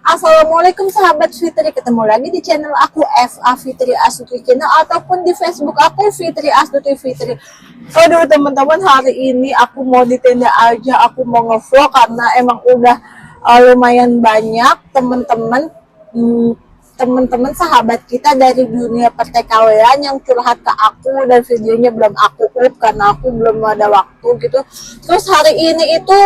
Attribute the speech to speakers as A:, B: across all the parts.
A: Assalamualaikum sahabat Fitri, ketemu lagi di channel aku FA Fitri Astuti Channel ataupun di Facebook aku Fitri Astuti Fitri. Aduh teman-teman, hari ini aku mau di tenda aja, aku mau ngevlog karena emang udah lumayan banyak teman-teman sahabat kita dari dunia pertekawaan yang curhat ke aku dan videonya belum aku up karena aku belum ada waktu gitu. Terus hari ini itu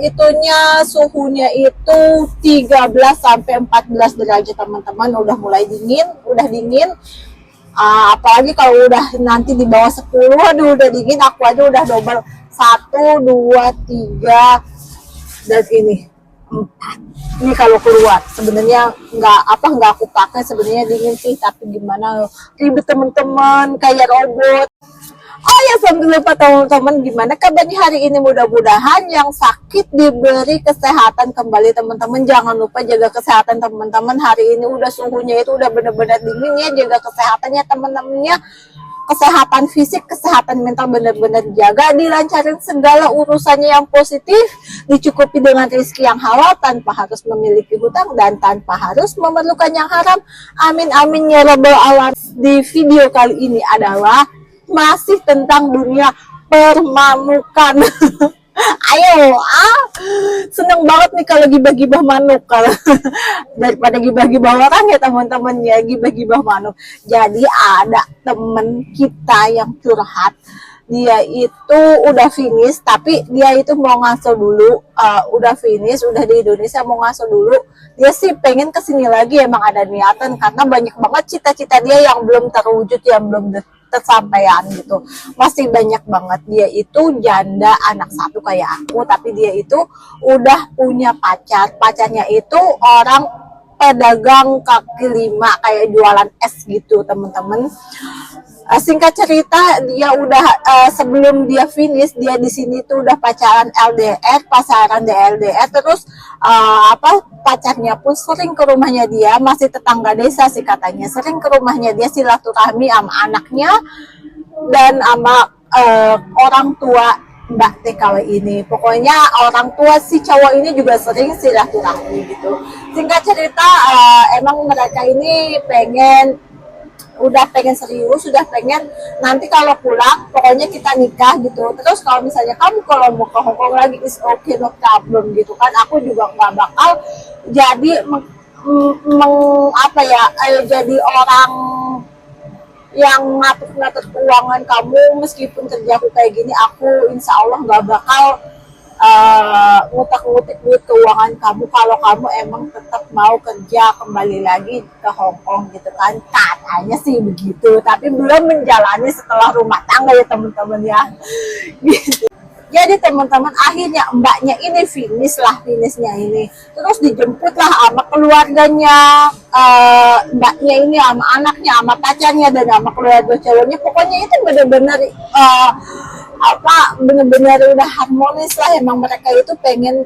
A: itunya suhunya itu 13 sampai 14 derajat teman-teman, udah mulai dingin, apalagi kalau udah nanti di bawah 10, aduh udah dingin. Aku aja udah double 1, 2, 3 dan ini 4. Ini kalau keluar sebenarnya nggak aku pakai, sebenarnya dingin sih, tapi gimana, ribet teman-teman kayak robot. Oh ya, sambil lupa teman-teman, gimana kabarnya hari ini? Mudah-mudahan yang sakit diberi kesehatan kembali teman-teman. Jangan lupa jaga kesehatan teman-teman. Hari ini udah suhunya itu udah bener-bener dingin ya, jaga kesehatannya teman-temannya. Kesehatan fisik, kesehatan mental benar-benar jaga, dilancarin segala urusannya yang positif, dicukupi dengan rezeki yang halal tanpa harus memiliki hutang dan tanpa harus memerlukan yang haram. Amin amin ya rabbal alamin. Di video kali ini adalah masih tentang dunia permanukan. Ayo, seneng banget nih kalau gibah-gibah manuk, kalau daripada gibah-gibah orang ya teman-teman ya, gibah-gibah manuk. Jadi ada temen kita yang curhat, dia itu udah finish tapi dia itu mau ngaso dulu, udah finish, udah di Indonesia mau ngaso dulu. Dia sih pengen kesini lagi, emang ada niatan karena banyak banget cita-cita dia yang belum terwujud, yang belum tersampaian gitu, masih banyak banget. Dia itu janda anak satu kayak aku, tapi dia itu udah punya pacarnya itu orang pedagang kaki lima, kayak jualan es gitu teman-teman. Singkat cerita, dia udah sebelum dia finish, dia di sini tuh udah pacaran LDR, terus pacarnya pun sering ke rumahnya dia, masih tetangga desa sih katanya, sering ke rumahnya dia silaturahmi sama anaknya dan sama orang tua Mbak TKW ini. Pokoknya orang tua si cowok ini juga sering silaturahmi gitu. Singkat cerita, emang mereka ini udah pengen serius, udah pengen nanti kalau pulang pokoknya kita nikah gitu. Terus kalau misalnya kamu kalau mau ke Hongkong lagi is okay, no problem gitu kan. Aku juga nggak bakal jadi jadi orang yang ngatur-ngatur keuangan kamu. Meskipun kerjaku kayak gini, aku insya Allah nggak bakal ngutak-ngutik duit keuangan kamu kalau kamu emang tetap mau kerja kembali lagi ke Hongkong gitu kan, katanya sih begitu, tapi belum menjalani setelah rumah tangga ya teman-teman ya. Gitu. Jadi teman-teman, akhirnya mbaknya ini finishnya ini, terus dijemput lah sama keluarganya, mbaknya ini sama anaknya, sama pacarnya dan sama keluarga cowoknya. Pokoknya itu benar-benar benar-benar udah harmonis lah. Emang mereka itu pengen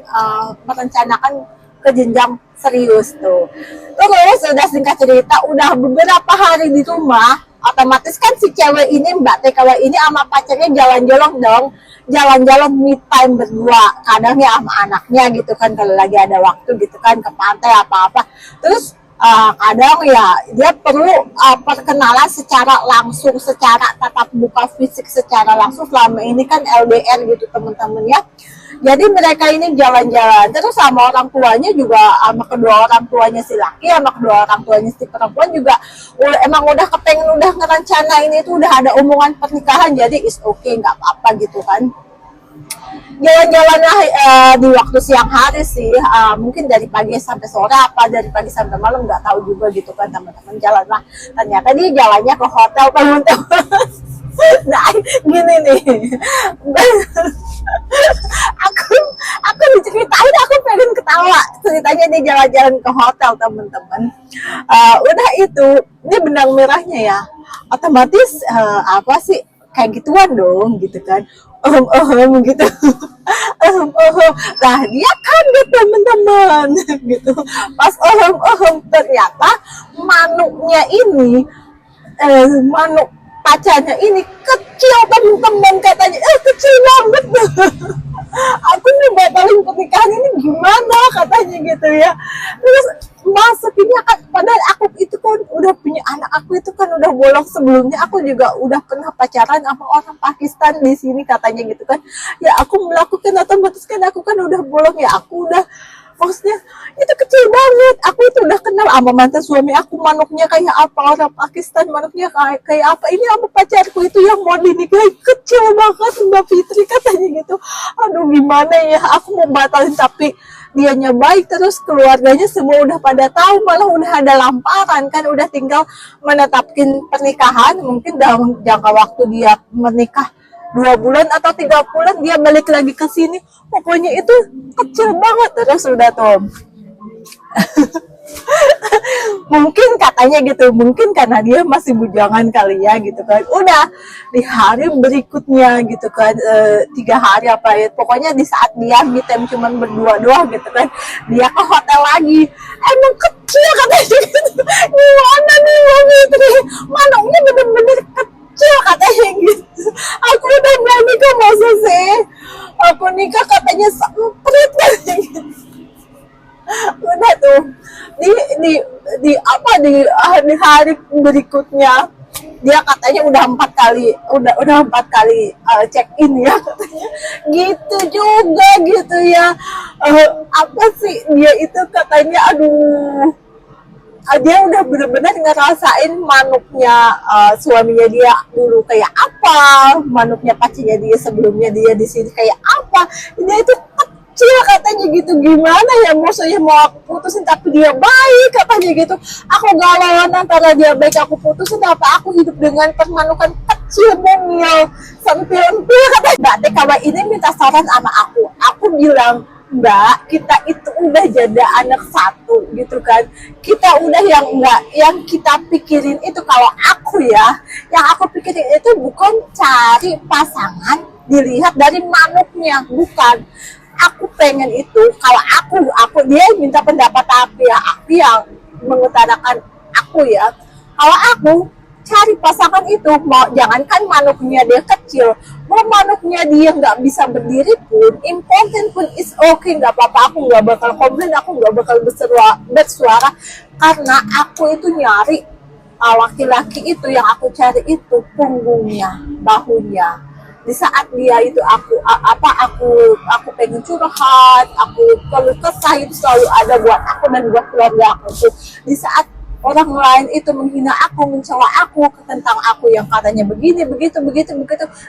A: merencanakan ke jenjang serius tuh. Terus udah singkat cerita, udah beberapa hari di rumah, otomatis kan si cewek ini, Mbak TKW ini sama pacarnya jalan-jalan me time berdua, kadang ya sama anaknya gitu kan, kalau lagi ada waktu gitu kan, ke pantai apa-apa. Terus kadang ya dia perlu perkenalan secara langsung, secara tatap muka fisik secara langsung. Selama ini kan LDR gitu teman-teman ya. Jadi mereka ini jalan-jalan terus sama orang tuanya juga, sama kedua orang tuanya si laki, sama kedua orang tuanya si perempuan juga emang udah kepengen, udah ngerencanain itu, udah ada omongan pernikahan. Jadi is okay, nggak apa-apa gitu kan. Jalan-jalan di waktu siang hari sih, mungkin dari pagi sampai sore, apa dari pagi sampai malam nggak tahu juga gitu kan teman-teman. Jalan lah, ternyata dia jalannya ke hotel teman-teman. Nah gini nih, aku diceritain aku pengen ketawa. Ceritanya dia jalan-jalan ke hotel teman-teman. Udah itu, ini benang merahnya ya, otomatis apa sih kayak gituan dong gitu kan, gitu. Nah dia kaget teman-teman gitu, pas ternyata manuknya ini, manuk pacarnya ini kecil teman-teman, katanya kecil banget. Aku nih batalin pernikahan ini gimana katanya gitu ya. Terus masukinnya kan, padahal aku itu kan udah punya anak, aku itu kan udah bolong sebelumnya, aku juga udah pernah pacaran sama orang Pakistan di sini katanya gitu kan. Ya aku melakukan otomatis kan aku kan udah bolong ya, aku udah maksudnya itu kecil banget. Aku itu udah kenal sama mantan suami aku, manuknya kayak apa, orang Pakistan manuknya kayak apa. Ini sama pacarku itu yang mau dinikahi kecil banget Mbak Fitri katanya gitu. Aduh gimana ya, aku mau batalin tapi dianya baik, terus keluarganya semua udah pada tahu, malah udah ada lamparan kan, udah tinggal menetapkan pernikahan. Mungkin dalam jangka waktu dia menikah 2 bulan atau 3 bulan dia balik lagi ke sini. Pokoknya itu kecil banget. Terus udah tuh mungkin katanya gitu, mungkin karena dia masih bujangan kali ya gitu kan. Udah di hari berikutnya gitu kan, 3 hari apa ya, pokoknya di saat dia me time cuman berdua doang gitu kan, dia ke hotel lagi. Emang kecil katanya gitu. Gimana nih Mbak Fitri, manuknya bener-bener kecil katanya gitu. Aku udah nggak nikah masa sih, aku nikah katanya semprit katanya gitu. Udah tuh di hari berikutnya dia katanya udah 4 kali, udah 4 kali check in ya katanya gitu juga gitu ya. Apa sih dia itu katanya, aduh, dia udah bener-bener ngerasain manuknya suaminya dia dulu kayak apa, manuknya pacinya dia sebelumnya dia di sini kayak apa. Dia itu kecil katanya gitu. Gimana ya, maksudnya mau aku putusin tapi dia baik katanya gitu. Aku galauan antara dia baik aku putusin apa aku hidup dengan permanukan kecil mungil sempil-empil katanya. Berarti kalau ini minta saran sama aku bilang, Mbak, kita itu udah jadi anak satu gitu kan. Kita udah yang enggak, yang kita pikirin itu, kalau aku ya, yang aku pikirin itu bukan cari pasangan dilihat dari manuknya, bukan. Aku pengen itu, kalau aku dia minta pendapat aku ya, aku yang mengutarakan aku ya. Kalau aku cari pasangan itu, mau jangankan manuknya dia kecil, mau manuknya dia nggak bisa berdiri pun, impoten pun is okay, nggak apa-apa, aku nggak bakal komplain, aku nggak bakal bersuara, karena aku itu nyari laki-laki itu yang aku cari itu punggungnya, bahunya. Di saat dia itu aku pengen curhat, aku keluh kesah, itu selalu ada buat aku dan buat keluarga aku tuh. Di saat orang lain itu menghina aku, mencela aku tentang aku yang katanya begini, begitu,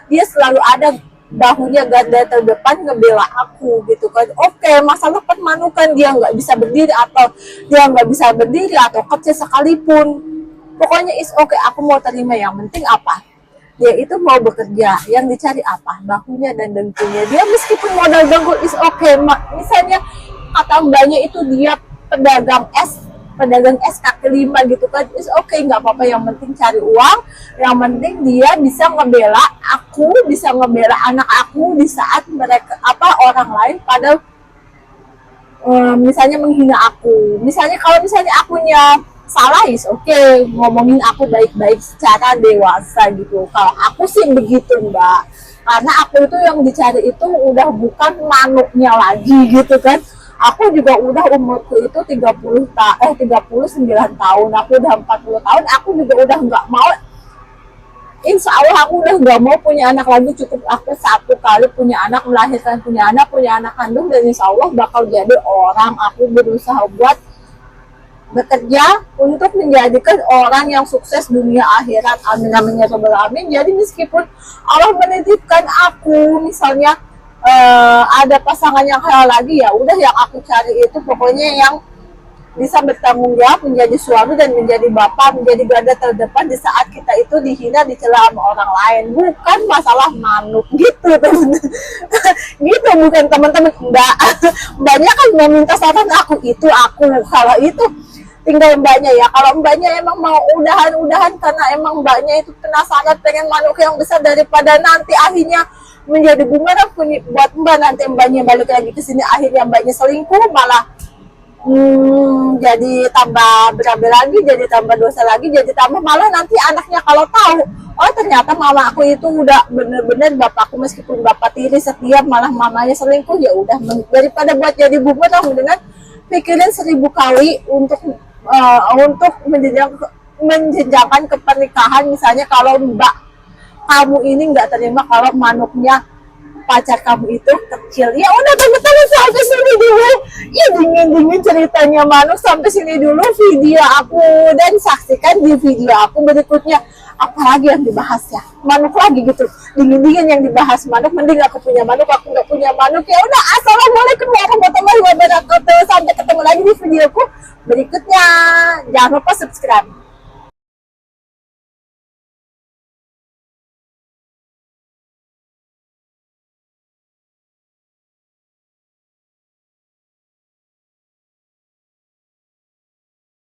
A: dia selalu ada bahunya ganda terdepan ngebela aku gitu kan. Oke, masalah permanukan dia nggak bisa berdiri atau kecil sekalipun, pokoknya is okay, aku mau terima. Yang penting apa? Dia itu mau bekerja, yang dicari apa? Bahunya dan dengkulnya. Dia meskipun modal dengkul is okay. Misalnya kata mbaknya itu dia pedagang es kaki lima gitu kan, is okay, nggak apa-apa. Yang penting cari uang, yang penting dia bisa ngebela aku, bisa ngebela anak aku di saat mereka orang lain pada misalnya menghina aku. Misalnya kalau misalnya akunya salah is okay, ngomongin aku baik-baik secara dewasa gitu. Kalau aku sih begitu Mbak, karena aku itu yang dicari itu udah bukan manuknya lagi gitu kan. Aku juga udah umurku itu 39 tahun, aku udah 40 tahun, aku juga udah nggak mau, insya Allah aku udah nggak mau punya anak lagi. Cukup aku 1 kali punya anak, melahirkan punya anak kandung, dan insya Allah bakal jadi orang. Aku berusaha buat bekerja untuk menjadikan orang yang sukses dunia akhirat, amin amin ya rabbal alamin. Jadi meskipun Allah menitipkan aku misalnya ada pasangan yang halal lagi, ya udah yang aku cari itu pokoknya yang bisa bertanggung jawab, menjadi suami dan menjadi bapak, menjadi garda terdepan di saat kita itu dihina, dicela sama orang lain. Bukan masalah manuk gitu teman-teman. Gitu, bukan teman-teman. Mbaknya kan meminta saran aku kalau itu tinggal mbaknya ya. Kalau mbaknya emang mau udahan karena emang mbaknya itu penasaran pengen manuk yang besar, daripada nanti akhirnya menjadi bumerang buat mbak, nanti mbaknya balik lagi ke sini, akhirnya mbaknya selingkuh, malah jadi tambah berabe lagi, jadi tambah dosa lagi, jadi tambah malah nanti anaknya kalau tahu, oh ternyata mama aku itu udah bener-bener bapakku, meskipun bapak tiri setiap malah mamanya selingkuh, ya udah daripada buat jadi bumerang, mendingan pikirin 1000 kali untuk menjenjangkan ke pernikahan. Misalnya kalau mbak kamu ini nggak terima kalau manuknya pacar kamu itu kecil, ya udah teman-teman sampai sini dulu ya, dingin ceritanya manuk sampai sini dulu video aku, dan saksikan di video aku berikutnya apalagi yang dibahas ya, manuk lagi gitu, dingin yang dibahas manuk. Mending aku punya manuk, aku nggak punya manuk. Ya udah, assalamualaikum warahmatullahi wabarakatuh, sampai ketemu lagi di videoku berikutnya. Jangan lupa subscribe.